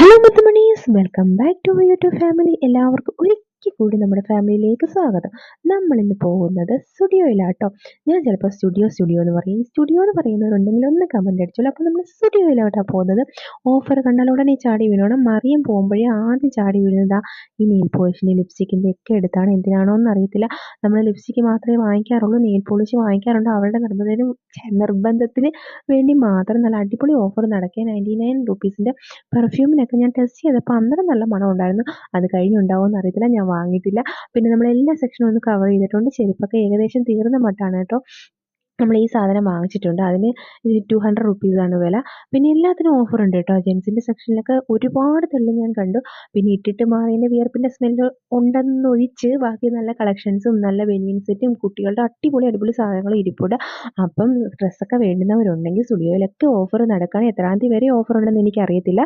Hello മുത്തുമണീസ്, welcome back to YouTube family. എല്ലാവർക്കും ഒരിക്കൽ കൂടി നമ്മുടെ ഫാമിലിയിലേക്ക് സ്വാഗതം. നമ്മൾ ഇന്ന് പോകുന്നത് സ്റ്റുഡിയോയിലാട്ടോ. ഞാൻ ചിലപ്പോൾ സ്റ്റുഡിയോ സ്റ്റുഡിയോ എന്ന് പറയും. ഈ സ്റ്റുഡിയോ എന്ന് പറയുന്നവരുണ്ടെങ്കിൽ ഒന്ന് കമൻറ്റ് അടിച്ചോളൂ. അപ്പോൾ നമ്മൾ സ്റ്റുഡിയോയിലോട്ടാണ് പോകുന്നത്. ഓഫർ കണ്ടാൽ ഉടനെ ചാടി വീണോണം. മറിയം പോകുമ്പോഴേ ആദ്യം ചാടി വീഴുന്നതാ ഈ നെയിൽ പോളിഷിൻ്റെ ലിപ്സ്റ്റിക്കിൻ്റെ ഒക്കെ എടുത്താണ്. എന്തിനാണോ എന്ന് അറിയത്തില്ല. നമ്മൾ ലിപ്സ്റ്റിക്ക് മാത്രമേ വാങ്ങിക്കാറുള്ളൂ, നെയിൽ പോളിഷ് വാങ്ങിക്കാറുണ്ട്. അവളുടെ നിർബന്ധത്തിന് വേണ്ടി മാത്രം നല്ല അടിപൊളി ഓഫർ നടക്കുക. 99 റുപ്പീസിൻ്റെ പെർഫ്യൂമിനൊക്കെ ഞാൻ ടെസ്റ്റ് ചെയ്തപ്പോൾ അന്നേരം നല്ല മണം ഉണ്ടായിരുന്നു. അത് കഴിഞ്ഞുണ്ടാവുമെന്ന് അറിയത്തില്ല, ഞാൻ വാങ്ങിയിട്ടില്ല. പിന്നെ നമ്മൾ എല്ലാ സെക്ഷനും ഒന്ന് കവർ ചെയ്തിട്ടുണ്ട്. ചെരുപ്പൊക്കെ ഏകദേശം തീർന്ന മട്ടാണ് കേട്ടോ. നമ്മൾ ഈ സാധനം വാങ്ങിച്ചിട്ടുണ്ട്. അതിന് 200 റുപ്പീസാണ് വില. പിന്നെ എല്ലാത്തിനും ഓഫർ ഉണ്ട് കേട്ടോ. ജെൻസിൻ്റെ സെക്ഷനിലൊക്കെ ഒരുപാട് തെള്ളി ഞാൻ കണ്ടു. പിന്നെ ഇട്ടിട്ട് മാറിയതിൻ്റെ വിയർപ്പിൻ്റെ സ്മെല്ല് ഉണ്ടെന്നൊഴിച്ച് ബാക്കി നല്ല കളക്ഷൻസും നല്ല ബനിയൻ സെറ്റും കുട്ടികളുടെ അടിപൊളി അടിപൊളി സാധനങ്ങൾ ഇരിപ്പുണ്ട്. അപ്പം ഡ്രസ്സൊക്കെ വേണ്ടുന്നവരുണ്ടെങ്കിൽ സ്റ്റുഡിയോയിലൊക്കെ ഓഫർ നടക്കുകയാണ്. എത്രാം തീയതി വരെ ഓഫർ ഉണ്ടെന്ന് എനിക്കറിയത്തില്ല.